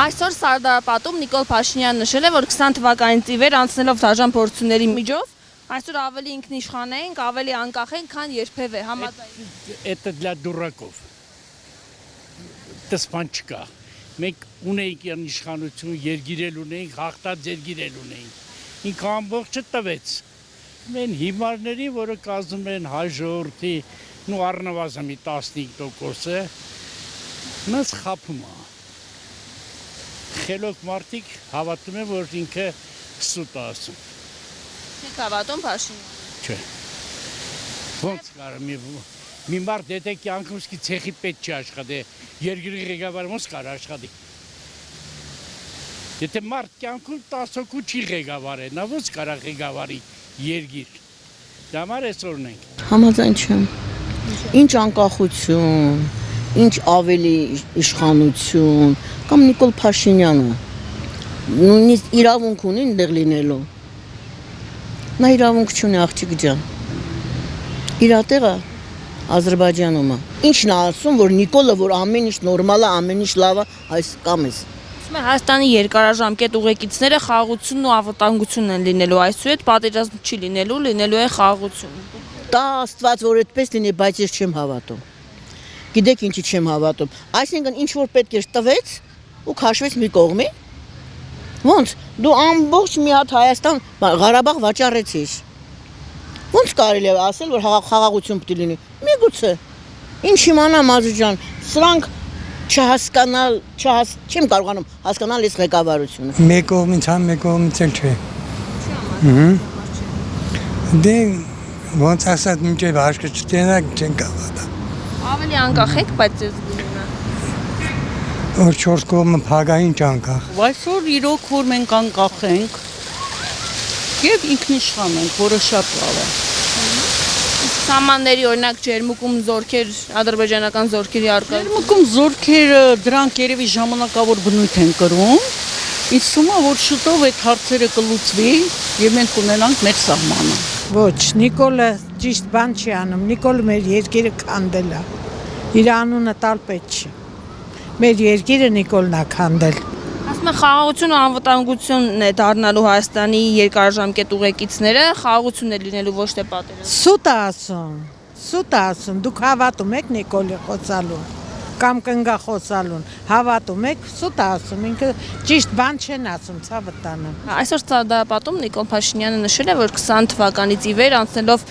Այսօր Սարդարապատում Նիկոլ Փաշինյանը նշել է, որ 20 թվականից ի վեր անցնելով դաժան փորձությունների միջով, այսօր ավելի ինքնիշխան ենք, ավելի անկախ ենք, քան երբևէ, համաձայն։ Это для дураков. Դες բան չկա։ Մենք ունեինք իշխանություն, երգիրել ունեինք, հաղթած երգիրել ունեինք։ Ինքը ամբողջը տվեց։ Մեն հիմարների, որը կազմում են հայ ժողովրդի, նու առնվազն մի 15%-ը, մեզ խափում է։ Խելոք մարդիկ հավատում են, որ ինքը սուտ է ասում։ Եք հավատում Փաշինյանը։ Չէ։ Ոնց կարա մի մարդ եթե կյանքումս ցեխի պետք չի աշխատի, երկրի ղեկավարը ոնց կարա աշխատի։ Եթե մարդ կյանքում 10 հոգու չի ղեկավարել, նա ոնց կարա ղեկավարի երկիր։ Դա համար այսօրն ենք։ Համաձայն չեմ։ Ինչ անկախություն, ինչ ավելի իշխանություն, կամ Նիկոլ Փաշինյանը նույնիսկ իրավունք ունի այնտեղ լինելու։ Նա իրավունք չունի աղջիկ ջան։ Իր տեղը Ադրբեջանում է։ Ինչն է ասում, որ Նիկոլը, որ ամեն ինչ նորմալ է, ամեն ինչ լավ է, այս կամ էս։ Ասում են Հայաստանի երկարաժամկետ ուղեկիցները խաղաղությունն ու անվտանգությունն են լինելու, այսուհետ պատերազմ չի լինելու, լինելու է խաղաղություն։ Դա Աստված որ այդպես լինի, բայց ես չեմ հավատում։ Գիտեք ինչի չեմ հավատում։ Այսինքն ինչ որ պետք էր տվեց ու քաշվեց մի կողմի։ Ոնց դու ամբողջ մի հատ Հայաստան Ղարաբաղ վաճառեցիր։ Ոնց կարելի է ասել որ խաղաղություն պետք է լինի։ Միգուցե։ Ինչ իմանամ Ազի ջան, սրանք չհասկանալ, չեմ կարողանում հասկանալ այս ղեկավարությունը։ Մեկ կողմից համ մեկ կողմից էլ չէ։ Դե ոնց ասած մինչև հաշկը չտենակ չեն կավատա։ Ավելի անկախ եք, բայց ձեզ գնում է։ Որ 4 կողմը փագային չանկախ։ Այսօր իրոք որ մենք անկախ ենք եւ ինքնիշխան ենք, որը շատ լավ է։ Սահմանների օրինակ ջերմուկում զորքեր, ադրբեջանական զորքերի արկա։ Ջերմուկում զորքերը դրանք երևի ժամանակավոր բնույթ են կրում։ Ինձ թվում է որ շուտով այդ հարցերը կլուծվի եւ մենք կունենանք մեր սահմանը։ Ոչ, Նիկոլը ճիշտ բան չի անում, Նիկոլը մեր երկիրը քանդել է, իր անունը տալ պետք չի, մեր երկիրը Նիկոլն է քանդել։ Ասում են խաղաղություն ու անվտանգությունն է դառնալու Հայաստանի երկարաժամկետ ուղեկիցները, խաղաղությունն է լինելու ոչ թե պատերազմ։ Սուտ է ասում, դուք հավատում եք Նիկոլի խոսալուն, կամ կնգա խոսալուն, հավատում եք, սուտ է ասում, ինքը ճիշտ բան չեն ասում, ցավը տանը։ Այսօր Սարդարապատում Նիկոլ Փաշինյանը նշել է, որ 20 թվականից ի վեր անցնելով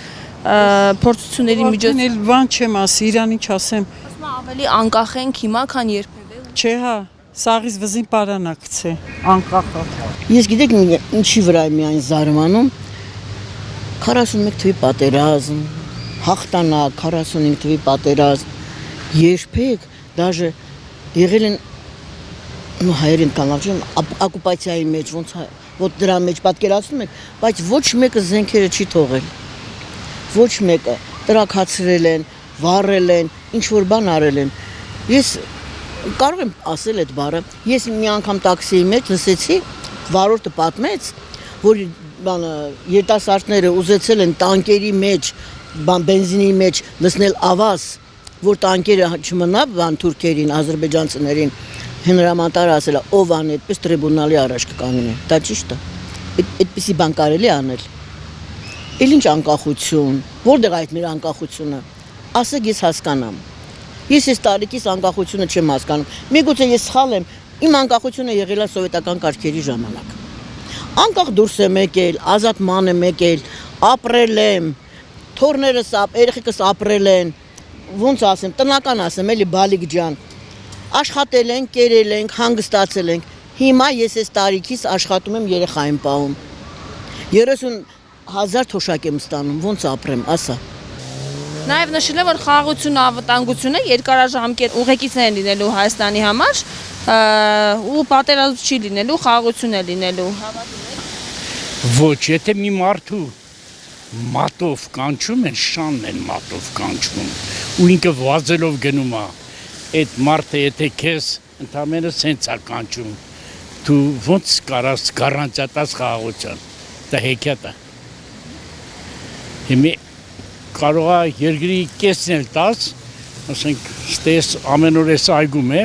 փորձությունների միջով բան չեմ ասի, իրան ինչ ասեմ։ ասում է ավելի անկախ ենք հիմա, քան երբևէ։ Չէ հա, սաղից վզին պարանակ է, անկախը։ Ես գիտեք ինչի վրա եմ միայն զարմանում 41 թվի պատերազմ, հաղթանակ, 45 թվի պատերազմ, երբեք դաժե եղել են հայերեն կանալչում օկուպացիայի մեջ, ոնց դրա մեջ պատկերացնում եք, բայց ոչ մեկը զենքերը չի թողել, ոչ մեկը տրաքացրել են, վառել են, ինչ որ բան արել են։ Ես կարող եմ ասել այդ բառը, ես մի անգամ տաքսիի մեջ լսեցի, վարորդը պատմեց, որ երիտասարդները ուզեցել են տանկերի մեջ, բենզինի մեջ լցնել ավազ, որ տանկերը չմնա թուրքերին, ադրբեջանցիներին, հնրամատարը ասել է, ով անի, այդպես տրիբունալի առաջ կկանգնի, դա ճիշտ է, այդպիսի բան կարելի անել։ Էլ ինչ անկախություն, որտեղ այդ մեր անկախությունը, ասեք ես հասկանամ, ես այս տարիքից անկախությունը չեմ հասկանում, միգուցե ես սխալ եմ, իմ անկախությունը եղել է սովետական կարգերի ժամանակ, անկախ դուրս եմ եկել, ազատման եմ եկել, ապրել եմ, թորներս, երեխեքս ապրել են, ոնց ասեմ, տնական ասեմ, էլի բալիկ ջան, աշխատել ենք, կերել ենք, հանգստացել ենք, հիմա ես այս տարիքից աշխատում եմ երեխային պահում, 30,000 թոշակ եմ ստանում, ոնց ապրեմ, ասա։ Նաև նշել է, որ խաղաղությունն ու անվտանգությունը երկարաժամկետ ուղեկիցներ են լինելու Հայաստանի համար ու պատերազմ չի լինելու, խաղաղություն է լինելու։ Ոչ, եթե մի մարդու մատով կանչում են, շանն են մատով կանչում ու ինքը վազելով գնում է, այդ մարդը եթե քեզ ընդամենը սենց է կանչում, դու ոնց կարաս գարանտիա տաս խաղաղության, դա հեքիաթ է։ Հիմա կարող է երկրի կեսն էլ տաս, ասենք, ստես ամեն օր ես այգում է,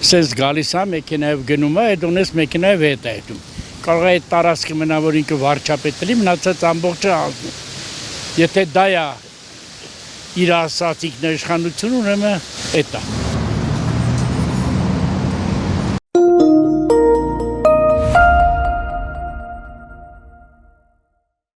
Սենց գալիս է մեքենայով գնում է, այդ ունես մեքենայով հետ է հետում։ Կարող է այդ տարածքը մնա, որ ինքը վարչապետը լինի, մնացած ամբողջը ազնի։ Եթե դա է իր ասած ինքնիշխանություն, ուրեմն էդ է։